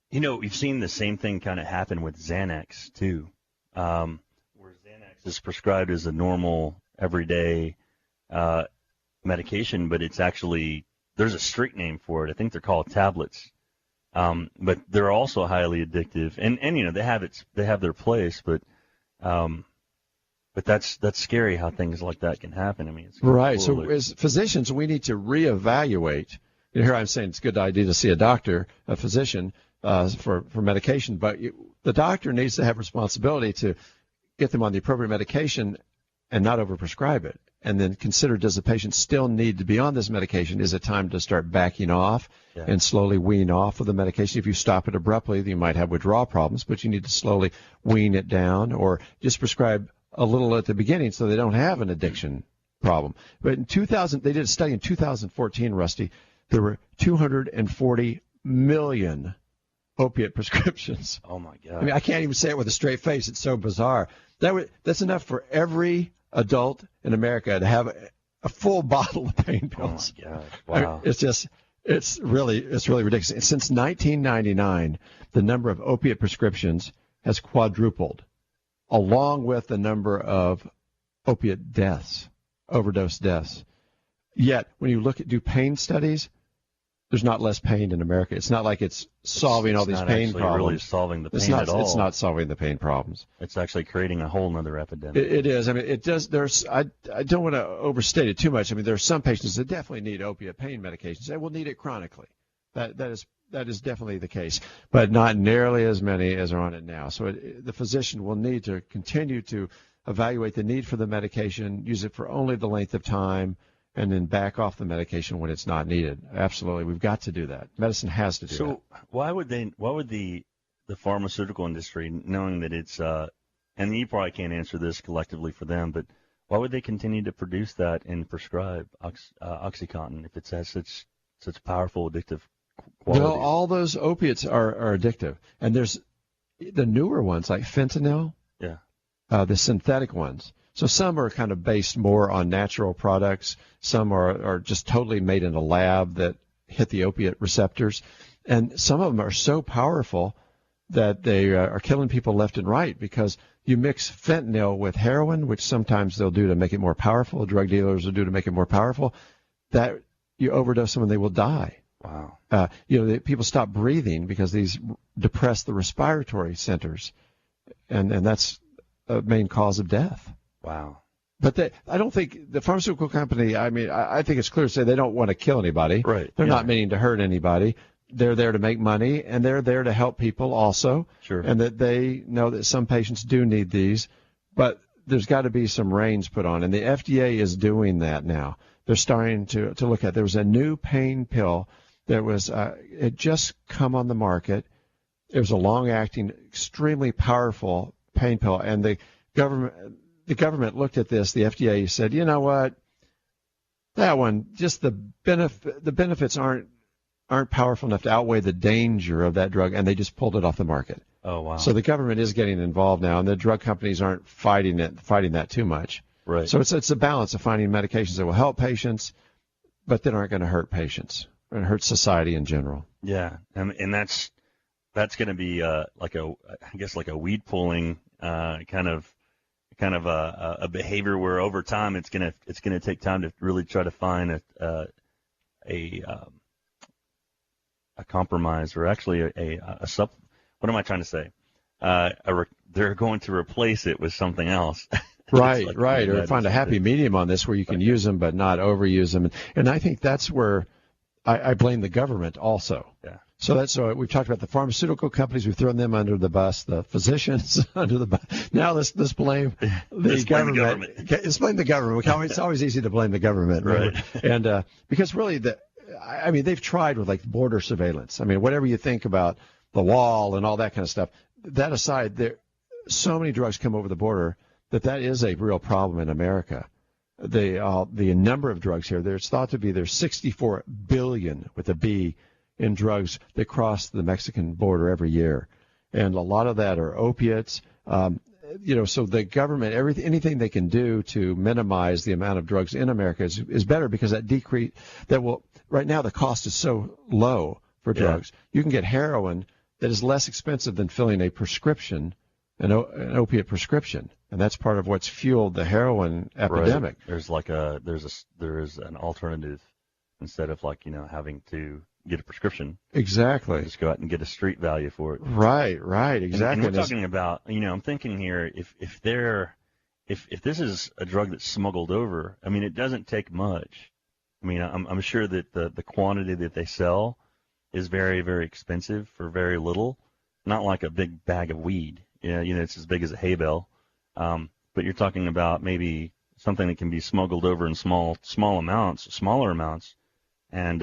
We've seen the same thing kind of happen with Xanax, too, where Xanax is prescribed as a normal, everyday medication, but it's actually, there's a street name for it. I think they're called tablets. But they're also highly addictive, and they have their place, but that's scary how things like that can happen. I mean, it's right. So as physicians, we need to reevaluate. Here I'm saying it's a good idea to see a physician for medication, but the doctor needs to have responsibility to get them on the appropriate medication and not overprescribe it. And then consider, does the patient still need to be on this medication? Is it time to start backing off and slowly wean off of the medication? If you stop it abruptly, you might have withdrawal problems, but you need to slowly wean it down or just prescribe a little at the beginning so they don't have an addiction problem. But in 2000, they did a study in 2014, Rusty. There were 240 million opiate prescriptions. Oh, my God. I mean, I can't even say it with a straight face. It's so bizarre. That's enough for every adult in America to have a full bottle of pain pills. Oh, my God. Wow. I mean, it's really ridiculous. Since 1999, the number of opiate prescriptions has quadrupled, along with the number of opiate deaths, overdose deaths. Yet, when you do pain studies, there's not less pain in America. It's not like it's solving all these pain problems. It's not really solving the pain at all. It's not solving the pain problems. It's actually creating a whole other epidemic. It is. I mean, it does. I don't want to overstate it too much. I mean, there are some patients that definitely need opiate pain medications and will need it chronically. That is that is definitely the case, but not nearly as many as are on it now. So the physician will need to continue to evaluate the need for the medication, use it for only the length of time, and then back off the medication when it's not needed. Absolutely, we've got to do that. Medicine has to do that. So why would the pharmaceutical industry, knowing that it's and you probably can't answer this collectively for them, but why would they continue to produce that and prescribe OxyContin if it has such powerful addictive qualities? Well, all those opiates are addictive, and there's the newer ones like fentanyl. Yeah. The synthetic ones. So some are kind of based more on natural products. Some are just totally made in a lab that hit the opiate receptors, and some of them are so powerful that they are killing people left and right because you mix fentanyl with heroin, which sometimes they'll do to make it more powerful. Drug dealers will do to make it more powerful. That you overdose them and they will die. Wow. People stop breathing because these depress the respiratory centers, and that's a main cause of death. Wow. But I don't think the pharmaceutical company, I think it's clear to say they don't want to kill anybody. Right. They're not meaning to hurt anybody. They're there to make money, and they're there to help people also. Sure. And that they know that some patients do need these, but there's got to be some reins put on, and the FDA is doing that now. They're starting to look at. There was a new pain pill that was it just come on the market. It was a long-acting, extremely powerful pain pill, and the government looked at this. The FDA said, you know what, that one, just the benefits aren't powerful enough to outweigh the danger of that drug, and they just pulled it off the market. Oh, wow. So the government is getting involved now, and the drug companies aren't fighting that too much. Right. So it's a balance of finding medications that will help patients, but that aren't going to hurt patients and hurt society in general. Yeah, and that's going to be like a weed pulling kind of a behavior where over time it's gonna take time to really try to find a compromise, or actually what am I trying to say? They're going to replace it with something else. Right, or find a happy medium on this where you can use them but not overuse them. And I think that's where I blame the government also. Yeah. So we've talked about the pharmaceutical companies. We've thrown them under the bus. The physicians under the bus. Now let's blame the government. Let's blame the government. It's always easy to blame the government, right? And because really, they've tried with like border surveillance. Whatever you think about the wall and all that kind of stuff, that aside, so many drugs come over the border that is a real problem in America. The number of drugs here, there's thought to be there's 64 billion with a B in drugs that cross the Mexican border every year, and a lot of that are opiates. So the government, anything they can do to minimize the amount of drugs in America is better, because right now the cost is so low for drugs. You can get heroin that is less expensive than filling a prescription, an opiate prescription, and that's part of what's fueled the heroin epidemic. Right. There is an alternative instead of having to get a prescription. Exactly. Just go out and get a street value for it. Right, exactly. And we're talking about, I'm thinking here, if this is a drug that's smuggled over, it doesn't take much. I'm sure that the quantity that they sell is very, very expensive for very little. Not like a big bag of weed. It's as big as a hay bale. But you're talking about maybe something that can be smuggled over in smaller amounts, and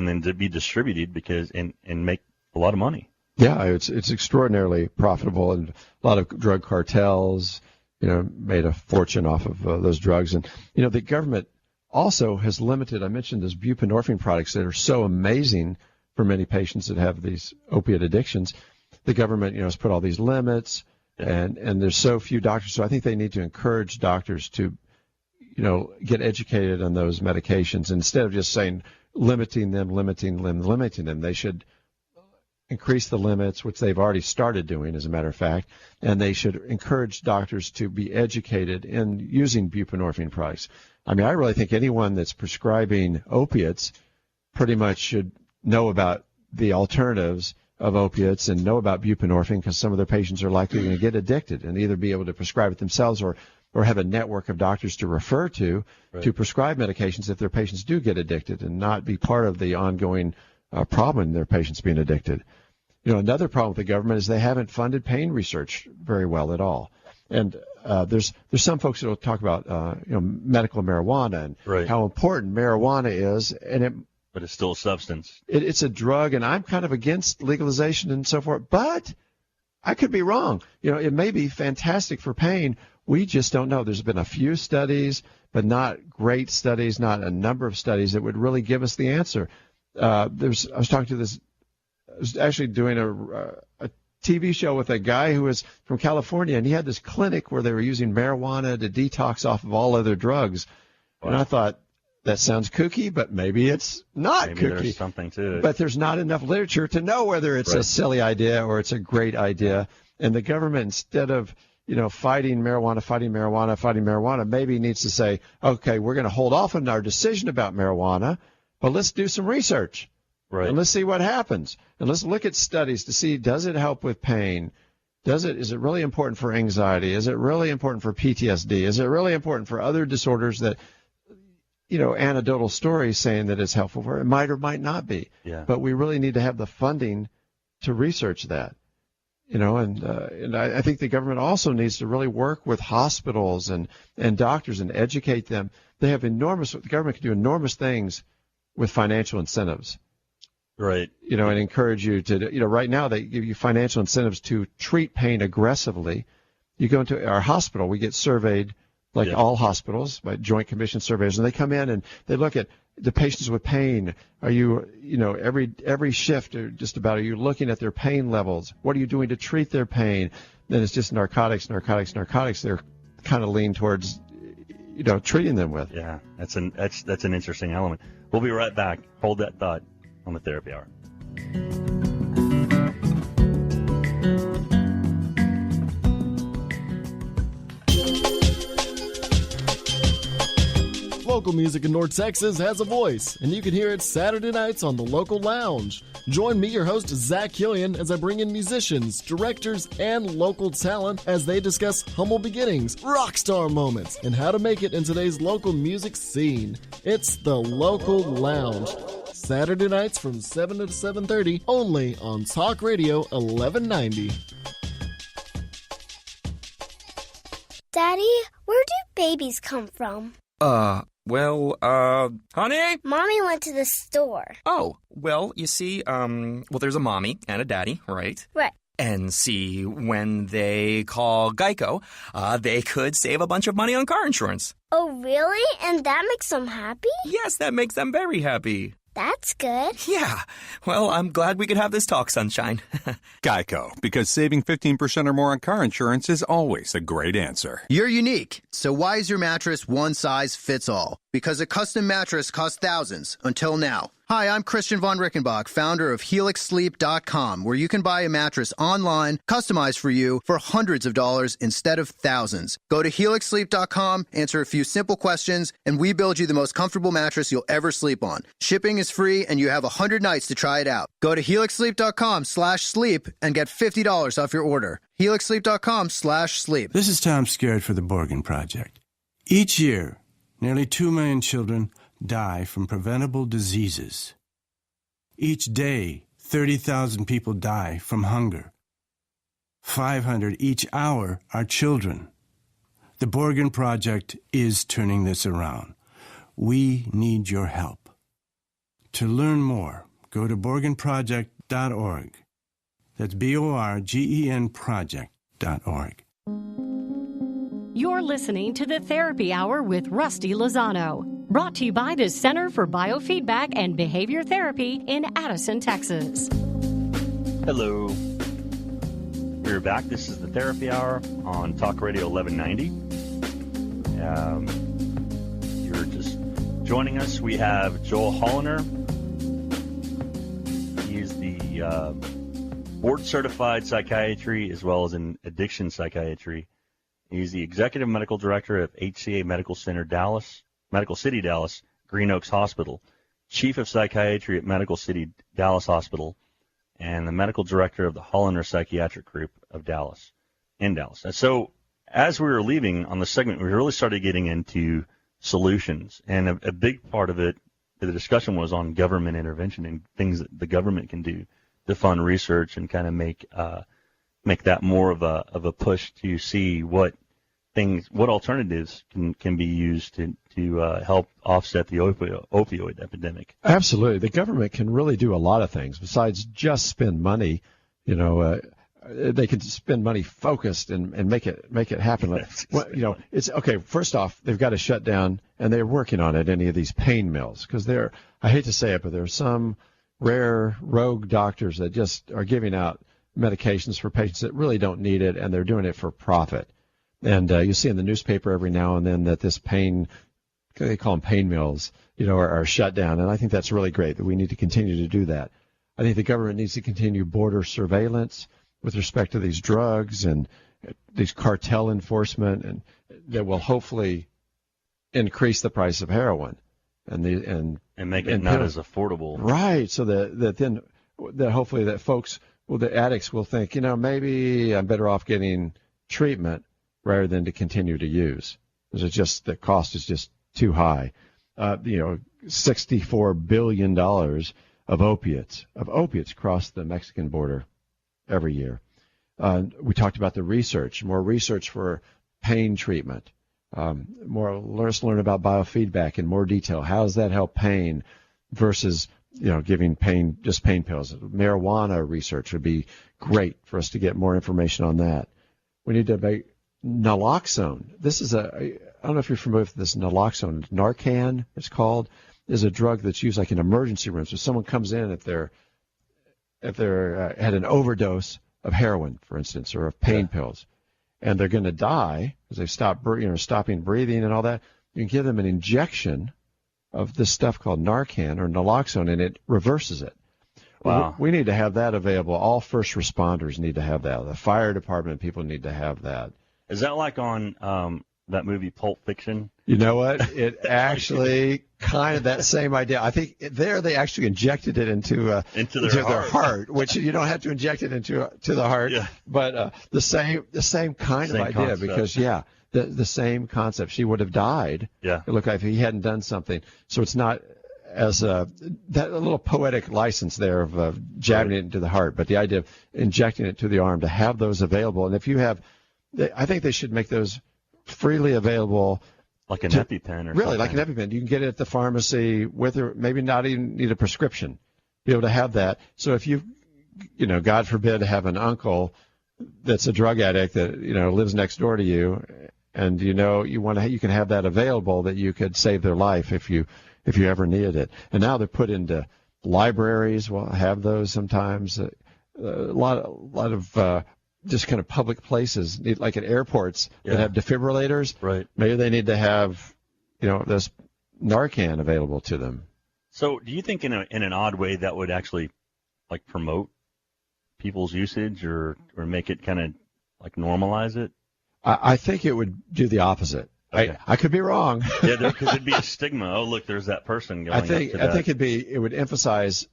then to be distributed and make a lot of money. Yeah, it's extraordinarily profitable, and a lot of drug cartels, made a fortune off of those drugs. And the government also has limited. I mentioned those buprenorphine products that are so amazing for many patients that have these opiate addictions. The government, has put all these limits, and there's so few doctors. So I think they need to encourage doctors to, get educated on those medications instead of just saying limiting them. They should increase the limits, which they've already started doing, as a matter of fact, and they should encourage doctors to be educated in using buprenorphine products. I really think anyone that's prescribing opiates pretty much should know about the alternatives of opiates and know about buprenorphine, because some of their patients are likely going to get addicted and either be able to prescribe it themselves or have a network of doctors to refer to prescribe medications if their patients do get addicted, and not be part of the ongoing problem in their patients being addicted. Another problem with the government is they haven't funded pain research very well at all. And there's some folks that will talk about medical marijuana and how important marijuana is, but it's still a substance. It's a drug, and I'm kind of against legalization and so forth. But I could be wrong. It may be fantastic for pain. We just don't know. There's been a few studies, but not great studies, not a number of studies that would really give us the answer. I was actually doing a TV show with a guy who was from California, and he had this clinic where they were using marijuana to detox off of all other drugs. Wow. And I thought, that sounds kooky, but maybe it's not maybe kooky. There's something to it. But there's not enough literature to know whether it's a silly idea or it's a great idea. And the government, instead of fighting marijuana, maybe needs to say, okay, we're going to hold off on our decision about marijuana, but let's do some research. Right. And let's see what happens. And let's look at studies to see, does it help with pain? Is it really important for anxiety? Is it really important for PTSD? Is it really important for other disorders that, anecdotal stories saying that it's helpful for? It might or might not be. Yeah. But we really need to have the funding to research that. And I think the government also needs to really work with hospitals and doctors and educate them. The government can do enormous things with financial incentives. Right. And encourage you to, right now they give you financial incentives to treat pain aggressively. You go into our hospital, we get surveyed like all hospitals by Joint Commission surveys, and they come in and they look at the patients with pain. Are you, every shift or just about, are you looking at their pain levels? What are you doing to treat their pain? Then it's just narcotics. They're kind of lean towards, treating them with. Yeah, that's an interesting element. We'll be right back. Hold that thought on the Therapy Hour. Local music in North Texas has a voice, and you can hear it Saturday nights on the local lounge. Join me, your host, Zach Killian, as I bring in musicians, directors, and local talent as they discuss humble beginnings, rock star moments, and how to make it in today's local music scene. It's the Local Lounge. Saturday nights from 7 to 7:30, only on Talk Radio 1190. Daddy, where do babies come from? Honey? Mommy went to the store. Oh, well, you see, there's a mommy and a daddy, right? Right. And see, when they call Geico, they could save a bunch of money on car insurance. Oh, really? And that makes them happy? Yes, that makes them very happy. That's good. Yeah. Well, I'm glad we could have this talk, Sunshine. Geico, because saving 15% or more on car insurance is always a great answer. You're unique, so why is your mattress one size fits all? Because a custom mattress costs thousands, until now. Hi, I'm Christian von Rickenbach, founder of HelixSleep.com, where you can buy a mattress online, customized for you, for hundreds of dollars instead of thousands. Go to HelixSleep.com, answer a few simple questions, and we build you the most comfortable mattress you'll ever sleep on. Shipping is free, and you have 100 nights to try it out. Go to HelixSleep.com/sleep and get $50 off your order. HelixSleep.com/sleep. This is Tom Skerritt for the Borgen Project. Each year, nearly 2 million children die from preventable diseases. Each day, 30,000 people die from hunger. 500 each hour are children. The Borgen Project is turning this around. We need your help. To learn more, go to borgenproject.org. That's BORGEN project.org. You're listening to the Therapy Hour with Rusty Lozano, brought to you by the Center for Biofeedback and Behavior Therapy in Addison, Texas. Hello. We're back. This is the Therapy Hour on Talk Radio 1190. You're just joining us. We have Joel Holliner. He is the board-certified psychiatry as well as in addiction psychiatry. He's the executive medical director of HCA Medical City Dallas, Green Oaks Hospital, chief of psychiatry at Medical City Dallas Hospital, and the medical director of the Holliner Psychiatric Group of Dallas, in Dallas. And so as we were leaving on the segment, we really started getting into solutions. And a big part of it the discussion was on government intervention and things that the government can do to fund research and kind of make that more of a push to see what alternatives can be used to help offset the opioid epidemic. Absolutely. The government can really do a lot of things besides just spend money. They can spend money focused and make it happen. It's okay. First off, they've got to shut down, and they're working on it, any of these pain mills, because I hate to say it, but there are some rare rogue doctors that just are giving out medications for patients that really don't need it, and they're doing it for profit. And you see in the newspaper every now and then that this they call them pain mills, are shut down. And I think that's really great that we need to continue to do that. I think the government needs to continue border surveillance with respect to these drugs and these cartel enforcement, and that will hopefully increase the price of heroin and make it not as affordable. Right. So that hopefully that folks, the addicts will think, maybe I'm better off getting treatment rather than to continue to use. Because the cost is just too high. $64 billion of opiates cross the Mexican border every year. We talked about the research, more research for pain treatment. Let's learn about biofeedback in more detail. How does that help pain versus giving pain pills? Marijuana research would be great for us to get more information on that. We need to make naloxone. I don't know if you're familiar with this naloxone. Narcan, it's called, is a drug that's used like in emergency rooms. So someone comes in if they're had an overdose of heroin, for instance, or of pain pills, and they're going to die because they've stopping breathing and all that. You can give them an injection of this stuff called Narcan or naloxone, and it reverses it. Wow. We need to have that available. All first responders need to have that. The fire department people need to have that. Is that like on that movie Pulp Fiction? You know what? It actually kind of that same idea. I think they actually injected it into their heart, which you don't have to inject it into the heart. Yeah. But the same kind of idea concept. Because the same concept. She would have died. Yeah. Look, if he hadn't done something. So it's not as a little poetic license there of jabbing it into the heart, but the idea of injecting it to the arm to have those available. And if you have, I think they should make those freely available. Like an EpiPen or really, something. like an EpiPen. You can get it at the pharmacy maybe not even need a prescription. Be able to have that. So if you God forbid, have an uncle that's a drug addict that, lives next door to you, and you can have that available that you could save their life if you ever needed it. And now they're put into libraries. We'll have those sometimes. A lot of just kind of public places, like at airports that have defibrillators. Right. Maybe they need to have, this Narcan available to them. So, do you think in an odd way that would actually like promote people's usage or make it kind of like normalize it? I think it would do the opposite. Okay. I could be wrong. Yeah, because it'd be a stigma. Oh, look, there's that person going. I think it would emphasize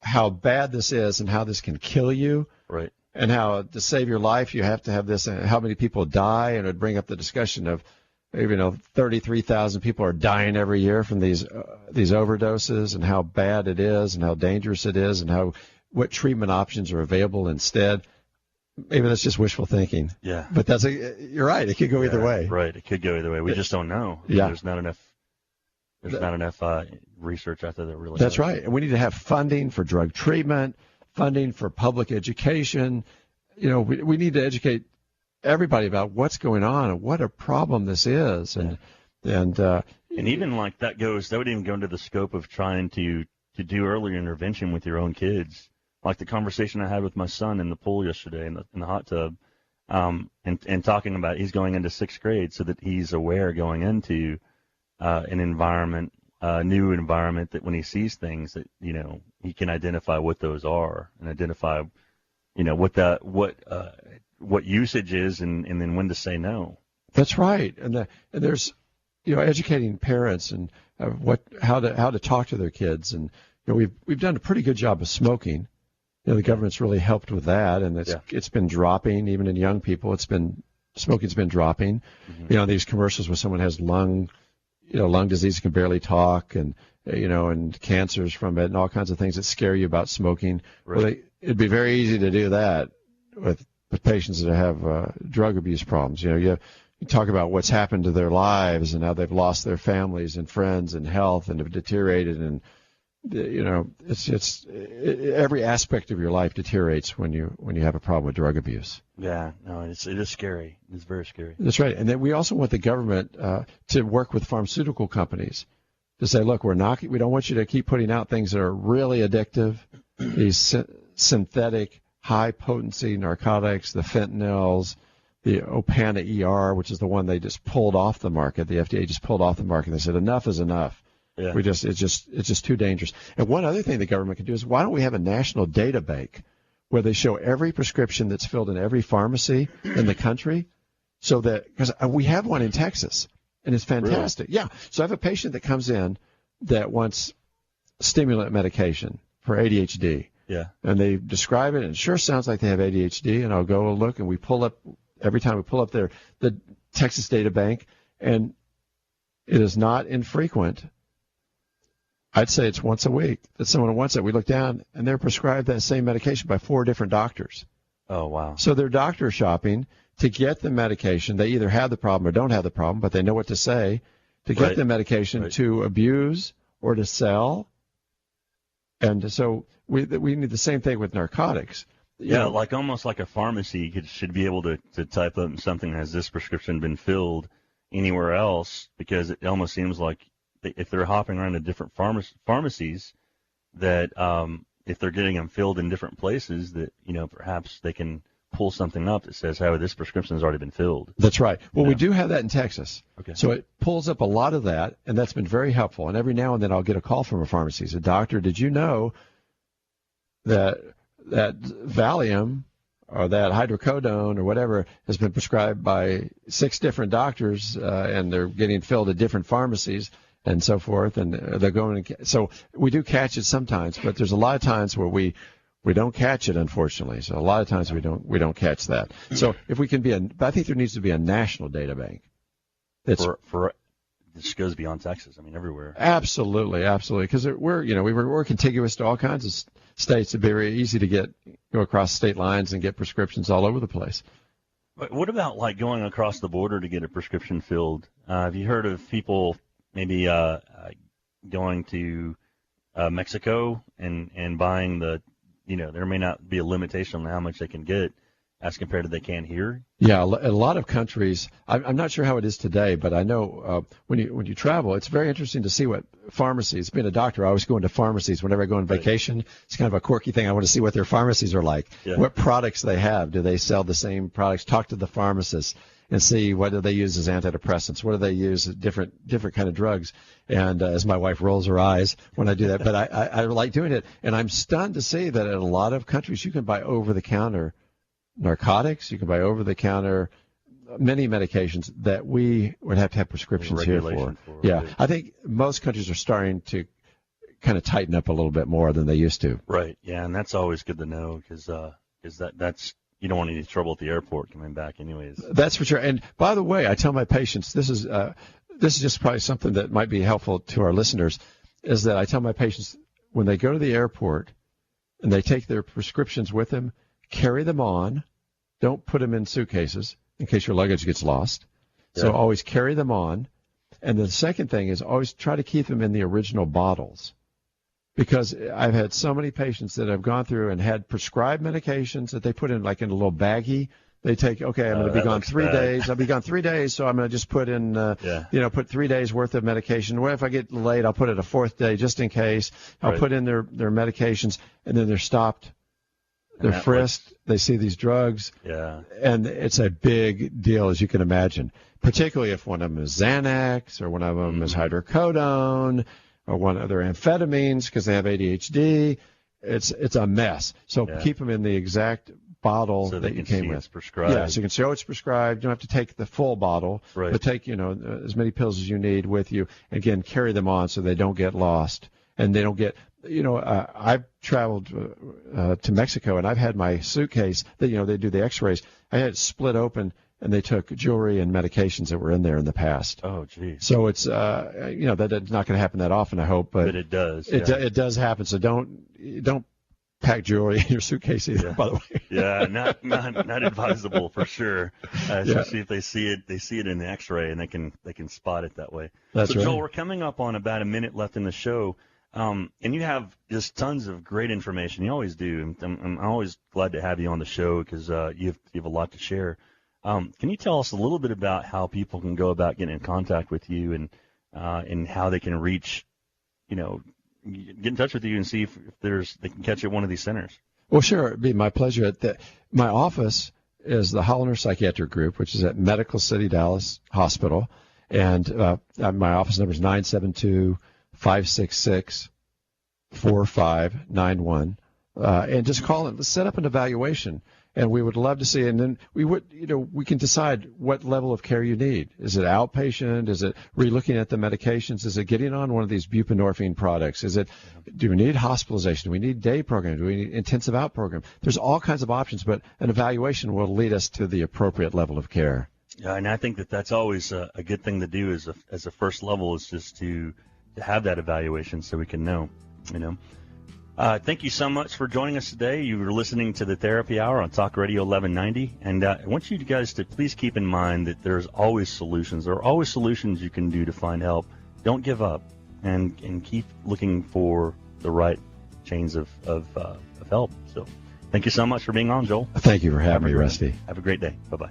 how bad this is and how this can kill you. Right. And how to save your life you have to have this, and how many people die, and it would bring up the discussion of, 33,000 people are dying every year from these overdoses, and how bad it is, and how dangerous it is, and what treatment options are available instead. Maybe that's just wishful thinking. Yeah. But you're right. It could go either way. Right. It could go either way. We just don't know. Yeah. There's not enough research out there that really. That's right. And we need to have funding for drug treatment, funding for public education. We need to educate everybody about what's going on and what a problem this is. And even like that would even go into the scope of trying to do early intervention with your own kids. Like the conversation I had with my son in the pool yesterday in the hot tub, and talking about he's going into 6th grade so that he's aware going into an environment, a new environment, that when he sees things that, he can identify what those are and identify, what usage is and then when to say no. That's right. And there's, educating parents and how to talk to their kids. And, we've done a pretty good job of smoking. The government's really helped with that, and it's been dropping even in young people. Smoking's been dropping. Mm-hmm. These commercials where someone has lung disease, can barely talk, and and cancers from it and all kinds of things that scare you about smoking. Right. Well, it'd be very easy to do that with patients that have drug abuse problems. You talk about what's happened to their lives and how they've lost their families and friends and health and have deteriorated, and every aspect of your life deteriorates when you have a problem with drug abuse. Yeah, no, it is scary. It's very scary. That's right. And then we also want the government to work with pharmaceutical companies to say, look, we don't want you to keep putting out things that are really addictive, these synthetic, high-potency narcotics, the fentanyls, the Opana ER, which is the one they just pulled off the market. The FDA just pulled off the market. They said enough is enough. Yeah. It's just too dangerous. And one other thing the government can do is, why don't we have a national data bank where they show every prescription that's filled in every pharmacy in the country, so that, because we have one in Texas and it's fantastic. Really? Yeah. So I have a patient that comes in that wants stimulant medication for ADHD. Yeah. And they describe it, and it sure sounds like they have ADHD, and I'll go look, and we pull up, every time we pull up the Texas data bank, and it is not infrequent. I'd say it's once a week that someone wants it. We look down, and they're prescribed that same medication by 4 different doctors. Oh, wow. So they're doctor shopping to get the medication. They either have the problem or don't have the problem, but they know what to say to get the medication to abuse or to sell. And so we need the same thing with narcotics. Yeah, like almost like a pharmacy should be able to type up something, has this prescription been filled anywhere else, because it almost seems like if they're hopping around to different pharmacies, that if they're getting them filled in different places, that perhaps they can pull something up that says, "How this prescription has already been filled." That's right. Well, we do have that in Texas. Okay. So it pulls up a lot of that, and that's been very helpful. And every now and then I'll get a call from a pharmacy. Say, "Doctor, did you know that Valium or that hydrocodone or whatever has been prescribed by 6 different doctors, and they're getting filled at different pharmacies and so forth, and they're going to." So we do catch it sometimes, but there's a lot of times where we don't catch it, unfortunately. So a lot of times we don't catch that. So if we can I think there needs to be a national data bank. For this goes beyond Texas. I mean, everywhere. Absolutely, because we're contiguous to all kinds of states. It'd be very easy to go across state lines and get prescriptions all over the place. But what about like going across the border to get a prescription filled? Have you heard of people maybe going to Mexico and buying there may not be a limitation on how much they can get as compared to they can here? Yeah, a lot of countries. I'm not sure how it is today, but I know when you travel, it's very interesting to see what pharmacies. Being a doctor, I always go into pharmacies whenever I go on vacation. It's kind of a quirky thing. I want to see what their pharmacies are like, what products they have. Do they sell the same products? Talk to the pharmacists and see what do they use as antidepressants, what do they use as different kind of drugs. And as my wife rolls her eyes when I do that, but I like doing it. And I'm stunned to see that in a lot of countries you can buy over-the-counter narcotics, you can buy over-the-counter many medications that we would have to have prescriptions here for. Yeah, I think most countries are starting to kind of tighten up a little bit more than they used to. Right, yeah, and that's always good to know, because that's you don't want any trouble at the airport coming back anyways. That's for sure. And by the way, I tell my patients, this is just probably something that might be helpful to our listeners, is that I tell my patients when they go to the airport and they take their prescriptions with them, carry them on. Don't put them in suitcases in case your luggage gets lost. Yeah. So always carry them on. And the second thing is always try to keep them in the original bottles. Because I've had so many patients that have gone through and had prescribed medications that they put in like in a little baggie. They take, okay, I'm going to be gone 3 days. I'll be gone 3 days, so I'm going to just put in, put 3 days worth of medication. What if I get late? I'll put it a 4th day just in case. I'll put in their medications, and then they're stopped. They're frisked. They see these drugs. Yeah. And it's a big deal, as you can imagine, particularly if one of them is Xanax or one of them is hydrocodone or one of their amphetamines because they have ADHD. It's a mess. So keep them in the exact bottle so that you came with. It's prescribed. Yeah, so you can show it's prescribed. You don't have to take the full bottle, but take as many pills as you need with you. Again, carry them on so they don't get lost and they don't get. I've traveled to Mexico, and I've had my suitcase that, they do the x-rays. I had it split open, and they took jewelry and medications that were in there in the past. Oh, geez. So it's that's not going to happen that often, I hope, but it does. It does happen. So don't pack jewelry in your suitcase either. By the way. Yeah, not advisable for sure. Especially if they see it in the X-ray and they can spot it that way. That's right. Joel, we're coming up on about a minute left in the show. And you have just tons of great information. You always do. I'm always glad to have you on the show because you have a lot to share. Can you tell us a little bit about how people can go about getting in contact with you and how they can reach, get in touch with you and see if they can catch you at one of these centers? Well, sure. It'd be my pleasure. My office is the Holliner Psychiatric Group, which is at Medical City Dallas Hospital. And my office number is 972-566-4591. And just call it, set up an evaluation. And we would love to see it. And then we can decide what level of care you need. Is it outpatient? Is it re-looking at the medications? Is it getting on one of these buprenorphine products? Do we need hospitalization? Do we need day program? Do we need intensive out program? There's all kinds of options, but an evaluation will lead us to the appropriate level of care. Yeah, and I think that's always a good thing to do as a first level is just to have that evaluation so we can know. Thank you so much for joining us today. You were listening to the Therapy Hour on Talk Radio 1190, and I want you guys to please keep in mind that there's always solutions. There are always solutions you can do to find help. Don't give up, and keep looking for the right chains of help. So, thank you so much for being on, Joel. Thank you for having me, Rusty. Have a great day. Bye-bye.